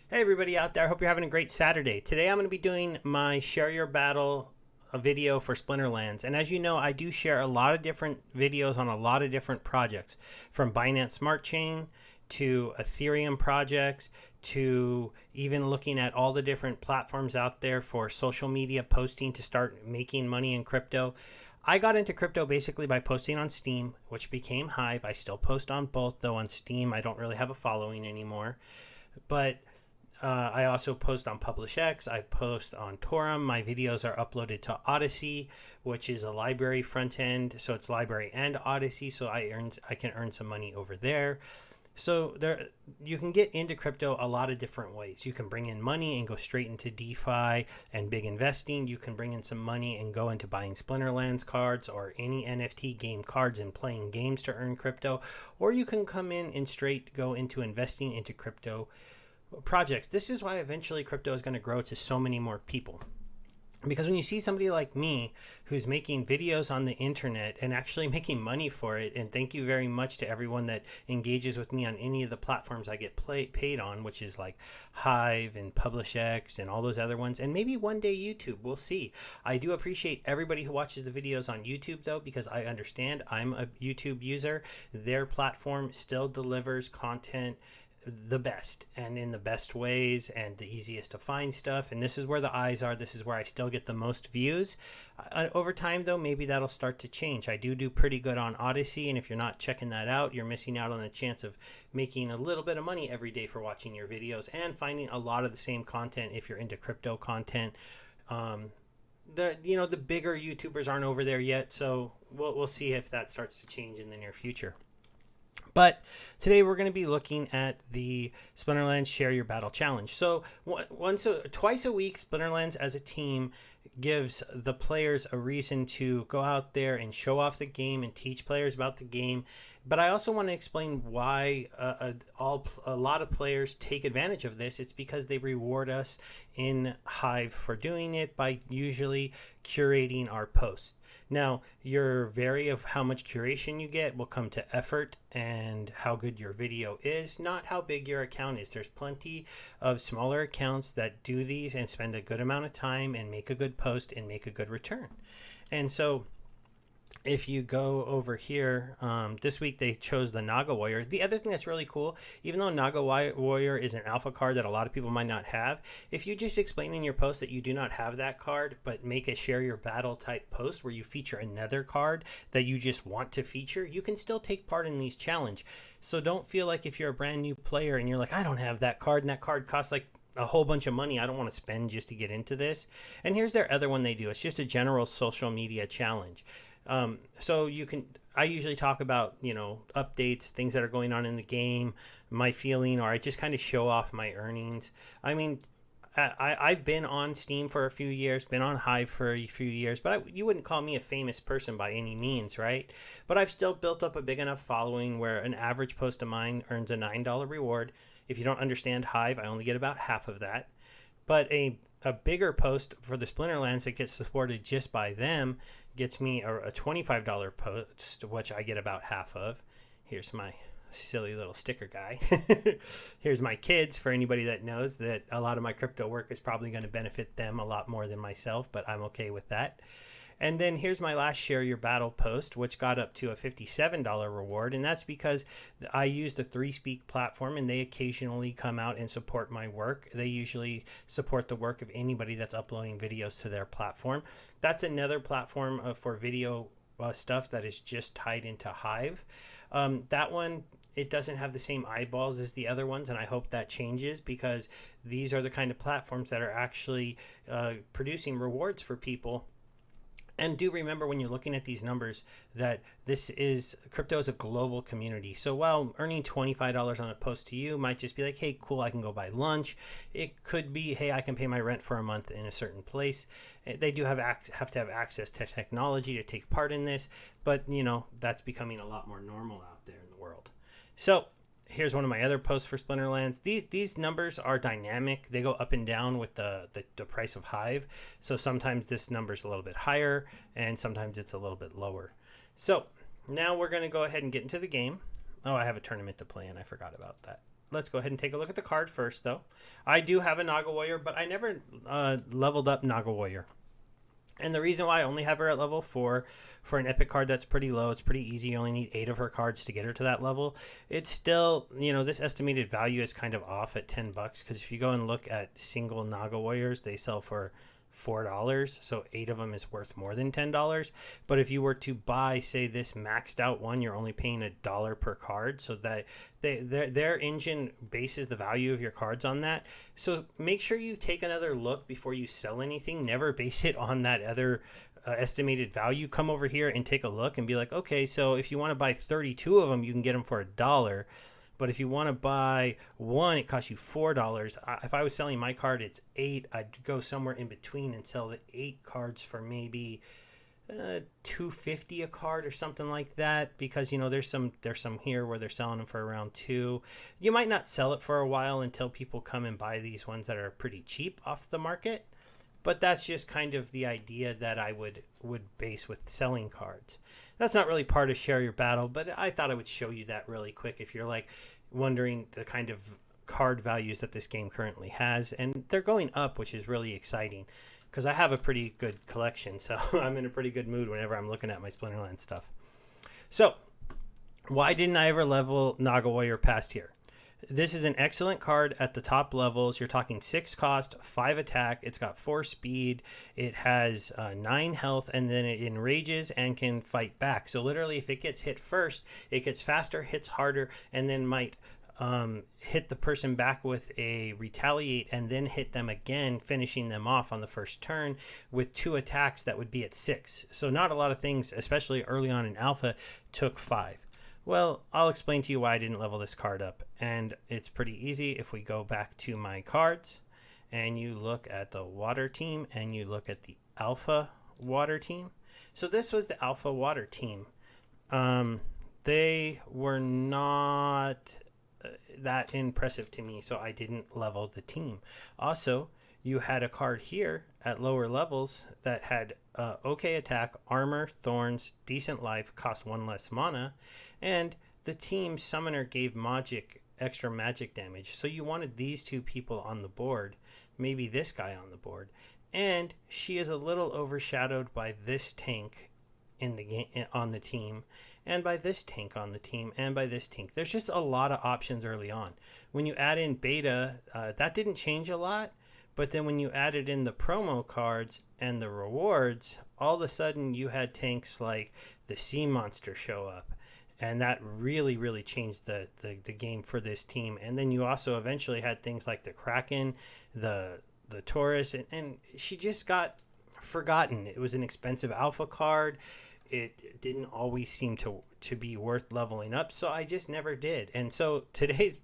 Hey everybody out there, I hope you're having a great Saturday. Today I'm going to be doing my Share Your Battle video for Splinterlands. And as you know, I do share a lot of different videos on a lot of different projects, from Binance Smart Chain to Ethereum projects to even looking at all the different platforms out there for social media posting to start making money in crypto. I got into crypto basically by posting on Steam, which became Hive. I still post on both, though on Steam I don't really have a following anymore. But I also post on PublishX. I post on Torum. My videos are uploaded to Odyssey, which is a library front end. So it's library and Odyssey. So I can earn some money over there. So you can get into crypto a lot of different ways. You can bring in money and go straight into DeFi and big investing. You can bring in some money and go into buying Splinterlands cards or any NFT game cards and playing games to earn crypto. Or you can come in and straight go into investing into crypto projects. This is why eventually crypto is going to grow to so many more people. Because when you see somebody like me who's making videos on the internet and actually making money for it, and thank you very much to everyone that engages with me on any of the platforms I get paid on, which is like Hive and PublishX and all those other ones, and maybe one day YouTube, we'll see. I do appreciate everybody who watches the videos on YouTube though, because I understand I'm a YouTube user. Their platform still delivers content the best and in the best ways and the easiest to find stuff, and this is where the eyes are. This is where I still get the most views. Over time though, maybe that'll start to change. I do pretty good on Odyssey, and if you're not checking that out, you're missing out on the chance of making a little bit of money every day for watching your videos and finding a lot of the same content if you're into crypto content. The bigger YouTubers aren't over there yet, so we'll see if that starts to change in the near future. But today we're going to be looking at the Splinterlands Share Your Battle Challenge. So twice a week, Splinterlands as a team gives the players a reason to go out there and show off the game and teach players about the game. But I also want to explain why a lot of players take advantage of this. It's because they reward us in Hive for doing it by usually curating our posts. Now, your vary of how much curation you get will come to effort and how good your video is, not how big your account is. There's plenty of smaller accounts that do these and spend a good amount of time and make a good post and make a good return. And so if you go over here, this week they chose the Naga Warrior. The other thing that's really cool, even though Naga Warrior is an alpha card that a lot of people might not have, if you just explain in your post that you do not have that card, but make a Share Your Battle type post where you feature another card that you just want to feature, you can still take part in these challenge. So don't feel like if you're a brand new player and you're like, I don't have that card, and that card costs like a whole bunch of money I don't want to spend just to get into this. And here's their other one they do. It's just a general social media challenge. So I usually talk about, updates, things that are going on in the game, my feeling, or I just kind of show off my earnings. I mean, I've been on Steam for a few years, been on Hive for a few years, but you wouldn't call me a famous person by any means, right? But I've still built up a big enough following where an average post of mine earns a $9 reward. If you don't understand Hive, I only get about half of that. But a bigger post for the Splinterlands that gets supported just by them gets me a $25 post, which I get about half of. Here's my silly little sticker guy. Here's my kids, for anybody that knows that a lot of my crypto work is probably going to benefit them a lot more than myself, but I'm okay with that. And then here's my last Share Your Battle post, which got up to a $57 reward. And that's because I use the 3Speak platform, and they occasionally come out and support my work. They usually support the work of anybody that's uploading videos to their platform. That's another platform for video stuff that is just tied into Hive. That one, it doesn't have the same eyeballs as the other ones, and I hope that changes, because these are the kind of platforms that are actually producing rewards for people. And do remember when you're looking at these numbers that crypto is a global community. So while earning $25 on a post to you might just be like, hey, cool, I can go buy lunch. It could be, hey, I can pay my rent for a month in a certain place. They do have to have access to technology to take part in this, but that's becoming a lot more normal out there in the world. So here's one of my other posts for Splinterlands. These numbers are dynamic. They go up and down with the price of Hive. So sometimes this number's a little bit higher and sometimes it's a little bit lower. So now we're going to go ahead and get into the game. Oh, I have a tournament to play and I forgot about that. let's go ahead and take a look at the card first, though. I do have a Naga Warrior, but I never leveled up Naga Warrior. And the reason why I only have her at level 4 for an epic card that's pretty low, it's pretty easy. You only need 8 of her cards to get her to that level. It's still, this estimated value is kind of off at $10 because if you go and look at single Naga Warriors, they sell for $4, so 8 of them is worth more than $10. But if you were to buy, say, this maxed out one, you're only paying $1 per card, so that their engine bases the value of your cards on that. So make sure you take another look before you sell anything. Never base it on that other estimated value. Come over here and take a look and be like, okay, so if you want to buy 32 of them, you can get them for $1. But if you want to buy one, it costs you $4. If I was selling my card, it's 8. I'd go somewhere in between and sell the 8 cards for maybe $2.50 a card or something like that. Because there's some here where they're selling them for around $2. You might not sell it for a while until people come and buy these ones that are pretty cheap off the market. But that's just kind of the idea that I would base with selling cards. That's not really part of Share Your Battle, but I thought I would show you that really quick if you're like wondering the kind of card values that this game currently has. And they're going up, which is really exciting because I have a pretty good collection. So I'm in a pretty good mood whenever I'm looking at my Splinterlands stuff. So why didn't I ever level Naga Warrior past here? This is an excellent card at the top levels. You're talking 6 cost, 5 attack. It's got 4 speed. It has 9 health, and then it enrages and can fight back. So literally, if it gets hit first, it gets faster, hits harder, and then might hit the person back with a retaliate and then hit them again, finishing them off on the first turn with 2 attacks that would be at 6. So not a lot of things, especially early on in alpha, took 5. Well, I'll explain to you why I didn't level this card up. And it's pretty easy. If we go back to my cards and you look at the water team and you look at the alpha water team. So this was the alpha water team. They were not that impressive to me, so I didn't level the team. Also, you had a card here at lower levels that had okay attack, armor, thorns, decent life, cost 1 less mana, and the team summoner gave extra magic damage. So you wanted these 2 people on the board, maybe this guy on the board, and she is a little overshadowed by this tank in the game on the team, and by this tank on the team, and by this tank. There's just a lot of options early on. When you add in beta, that didn't change a lot. But then when you added in the promo cards and the rewards, all of a sudden you had tanks like the Sea Monster show up. And that really, really changed the game for this team. And then you also eventually had things like the Kraken, the Taurus, and she just got forgotten. It was an expensive alpha card. It didn't always seem to be worth leveling up, so I just never did. And so today's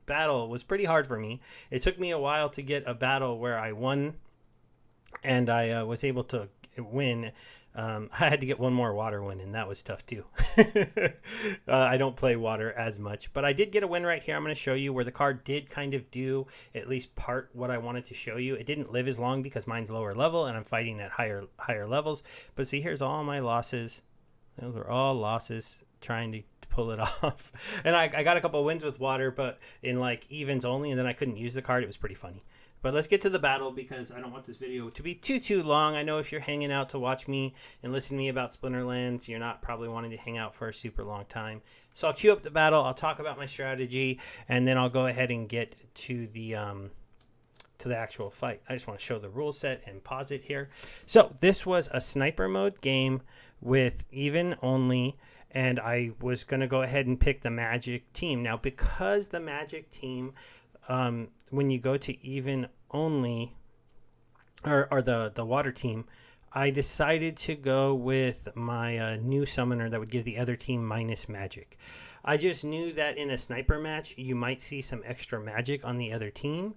battle was pretty hard for me. It took me a while to get a battle where I won, and I was able to win. I had to get one more water win, and that was tough too. I don't play water as much, but I did get a win right here. I'm going to show you where the card did kind of do at least part what I wanted to show you. It didn't live as long because mine's lower level and I'm fighting at higher levels. But see, here's all my losses. Those were all losses trying to pull it off. And I got a couple wins with water, but in like evens only, and then I couldn't use the card. It was pretty funny. But let's get to the battle because I don't want this video to be too long. I know if you're hanging out to watch me and listen to me about Splinterlands, you're not probably wanting to hang out for a super long time. So I'll queue up the battle. I'll talk about my strategy, and then I'll go ahead and get to the actual fight. I just want to show the rule set and pause it here. So this was a sniper mode game with even only, and I was going to go ahead and pick the magic team. Now, because the magic team, when you go to even only, or the water team, I decided to go with my new summoner that would give the other team minus magic. I just knew that in a sniper match, you might see some extra magic on the other team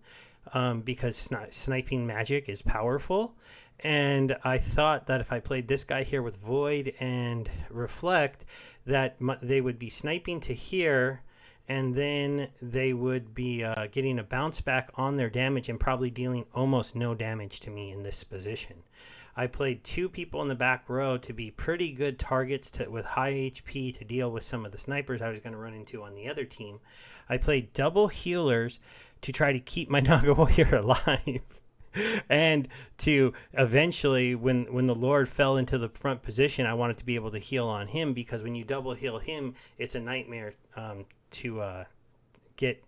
because sniping magic is powerful. And I thought that if I played this guy here with Void and Reflect, that they would be sniping to here, and then they would be getting a bounce back on their damage and probably dealing almost no damage to me in this position. I played 2 people in the back row to be pretty good targets with high HP to deal with some of the snipers I was going to run into on the other team. I played double healers to try to keep my Naga Warrior alive. And to eventually, when the Lord fell into the front position, I wanted to be able to heal on him, because when you double heal him, it's a nightmare to get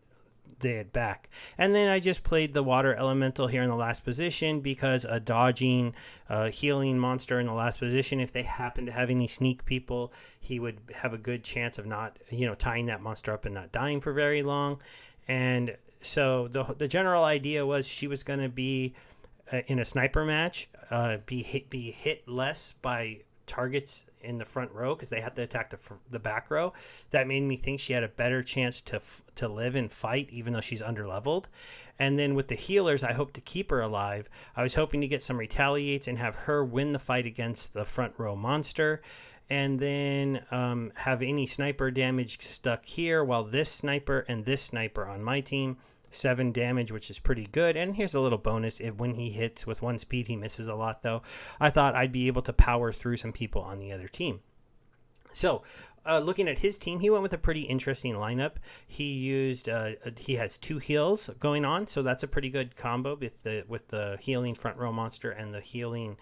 the back. And then I just played the water elemental here in the last position, because a dodging healing monster in the last position, if they happen to have any sneak people, he would have a good chance of not, tying that monster up and not dying for very long. And so the general idea was she was going to be in a sniper match, be hit less by targets in the front row, because they had to attack the back row. That made me think she had a better chance to live and fight, even though she's underleveled. And then with the healers, I hope to keep her alive. I was hoping to get some retaliates and have her win the fight against the front row monster, and then have any sniper damage stuck here, while this sniper and this sniper on my team, 7 damage, which is pretty good. And here's a little bonus: when he hits with 1 speed, he misses a lot, though. I thought I'd be able to power through some people on the other team. So looking at his team, he went with a pretty interesting lineup. He has 2 heals going on, so that's a pretty good combo with the healing front row monster and the healing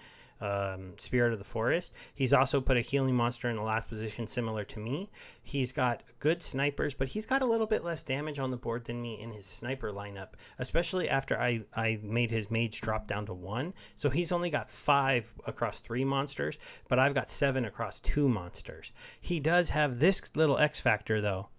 Spirit of the Forest. He's also put a healing monster in the last position, similar to me. He's got good snipers, but he's got a little bit less damage on the board than me in his sniper lineup, especially after I made his mage drop down to 1. So he's only got 5 across 3 monsters, but I've got 7 across 2 monsters. He does have this little X factor, though,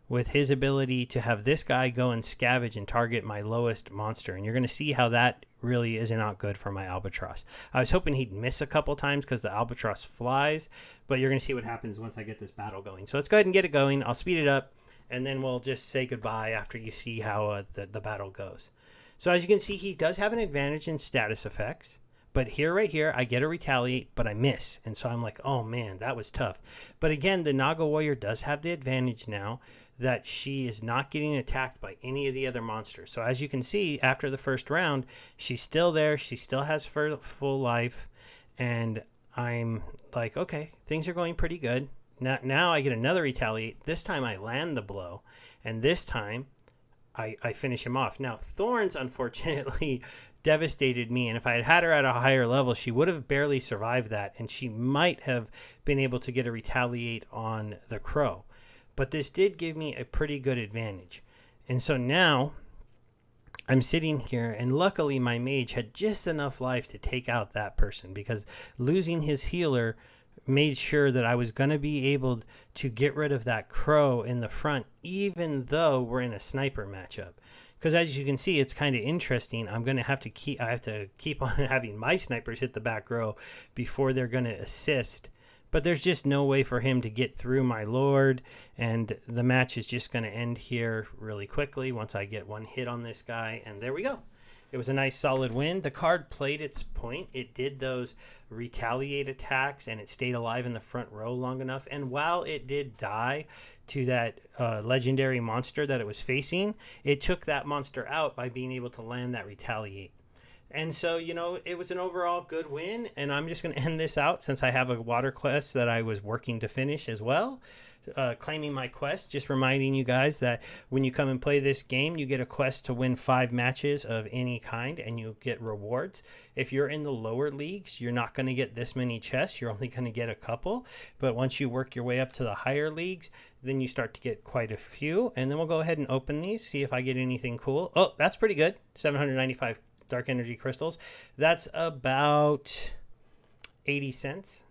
with his ability to have this guy go and scavenge and target my lowest monster. And you're going to see how that really isn't out good for my Albatross. I was hoping he'd miss a couple times because the Albatross flies, but you're going to see what happens once I get this battle going. So let's go ahead and get it going. I'll speed it up, and then we'll just say goodbye after you see how the battle goes. So as you can see, he does have an advantage in status effects. But right here, I get a retaliate, but I miss. And so I'm like, oh man, that was tough. But again, the Naga Warrior does have the advantage now that she is not getting attacked by any of the other monsters. So as you can see, after the first round, she's still there. She still has full life. And I'm like, okay, things are going pretty good. Now I get another retaliate. This time I land the blow. And this time I finish him off. Now, Thorns, unfortunately, devastated me, and if I had had her at a higher level, she would have barely survived that, and she might have been able to get a retaliate on the Crow. But this did give me a pretty good advantage. And so now I'm sitting here, and luckily my mage had just enough life to take out that person, because losing his healer made sure that I was going to be able to get rid of that Crow in the front, even though we're in a sniper matchup. Because as you can see, it's kind of interesting. I have to keep on having my snipers hit the back row before they're going to assist. But there's just no way for him to get through my Lord, and the match is just going to end here really quickly once I get one hit on this guy, and there we go. It was a nice solid win. The card played its point. It did those retaliate attacks, and it stayed alive in the front row long enough. And while it did die to that legendary monster that it was facing, it took that monster out by being able to land that retaliate. And so, it was an overall good win, and I'm just going to end this out since I have a water quest that I was working to finish as well. Claiming my quest, just reminding you guys that when you come and play this game, you get a quest to win 5 matches of any kind, and you get rewards. If you're in the lower leagues, you're not going to get this many chests. You're only going to get a couple. But once you work your way up to the higher leagues, then you start to get quite a few. And then we'll go ahead and open these, see if I get anything cool. Oh, that's pretty good. 795 dark energy crystals. That's about 80 cents.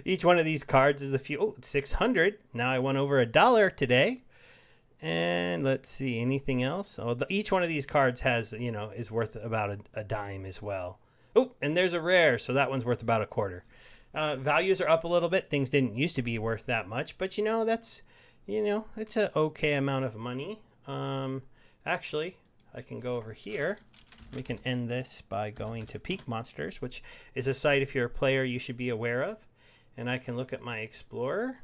Each one of these cards is 600. Now I won over $1 today. And let's see, anything else? Each one of these cards has, is worth about a dime as well. Oh, and there's a rare, so that one's worth about a quarter. Values are up a little bit. Things didn't used to be worth that much, but that's, it's an okay amount of money. Actually, I can go over here. We can end this by going to Peak Monsters, which is a site, if you're a player, you should be aware of. And I can look at my Explorer,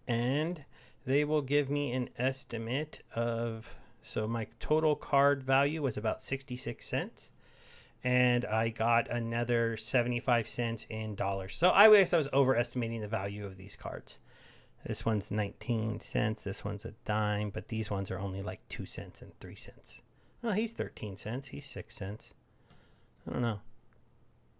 and they will give me an estimate of, so my total card value was about 66 cents. and I got another 75 cents in dollars. So I guess I was overestimating the value of these cards. This one's 19 cents. This one's a dime, but these ones are only like 2 cents and 3 cents. Oh, he's 13 cents. He's 6 cents. I don't know.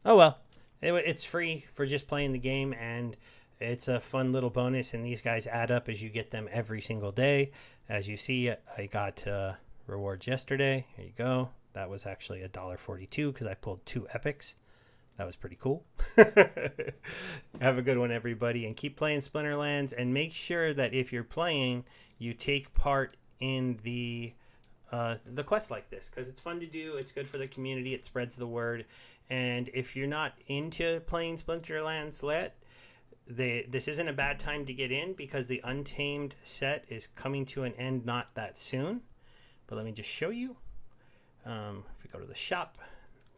Oh, well. It's free for just playing the game, and it's a fun little bonus, and these guys add up as you get them every single day. As you see, I got rewards yesterday. Here you go. That was actually $1.42 because I pulled 2 epics. That was pretty cool. Have a good one, everybody, and keep playing Splinterlands. And make sure that if you're playing, you take part in the quest like this, because it's fun to do. It's good for the community. It spreads the word. And if you're not into playing Splinterlands yet, this isn't a bad time to get in, because the Untamed set is coming to an end not that soon. But let me just show you. If we go to the shop,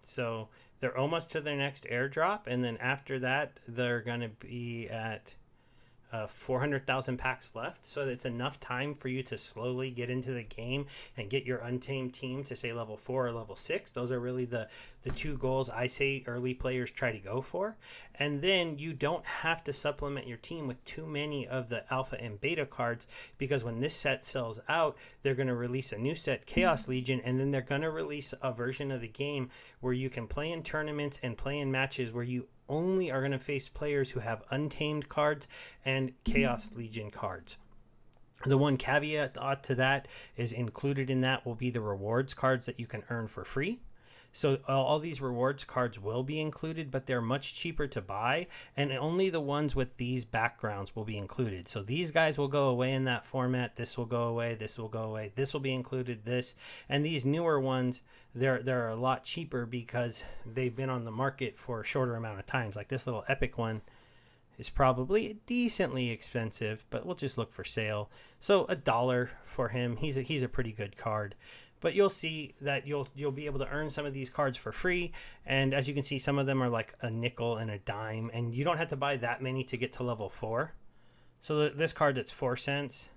so they're almost to their next airdrop, and then after that they're going to be at 400,000 packs left, so it's enough time for you to slowly get into the game and get your Untamed team to say level 4 or level 6. Those are really the 2 goals I say early players try to go for. And then you don't have to supplement your team with too many of the alpha and beta cards, because when this set sells out, they're going to release a new set, Chaos Legion, and then they're going to release a version of the game where you can play in tournaments and play in matches where you only are going to face players who have Untamed cards and Chaos Legion cards. The one caveat to that is included in that will be the rewards cards that you can earn for free. So all these rewards cards will be included, but they're much cheaper to buy, and only the ones with these backgrounds will be included. So these guys will go away in that format. This will go away. This will go away. This will be included. This, and these newer ones, they're a lot cheaper because they've been on the market for a shorter amount of times. Like this little epic one is probably decently expensive, but we'll just look for sale. So $1 for him. He's a pretty good card. But you'll see that you'll be able to earn some of these cards for free. And as you can see, some of them are like a nickel and a dime. And you don't have to buy that many to get to level 4. So this card that's 4 cents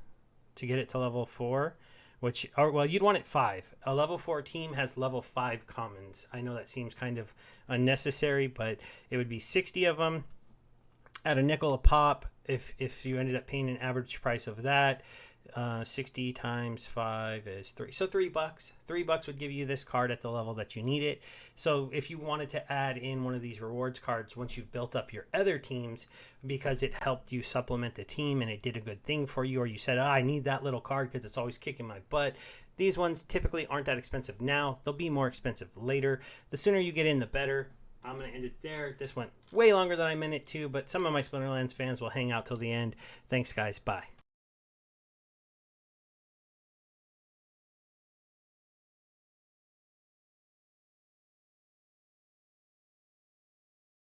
to get it to level 4, well, you'd want it 5. A level 4 team has level 5 commons. I know that seems kind of unnecessary, but it would be 60 of them at a nickel a pop if you ended up paying an average price of that. 60 times 5 is 3. So $3. $3 would give you this card at the level that you need it. So if you wanted to add in one of these rewards cards once you've built up your other teams, because it helped you supplement the team and it did a good thing for you, or you said, I need that little card because it's always kicking my butt. These ones typically aren't that expensive now. They'll be more expensive later. The sooner you get in, the better. I'm going to end it there. This went way longer than I meant it to, but some of my Splinterlands fans will hang out till the end. Thanks, guys. Bye.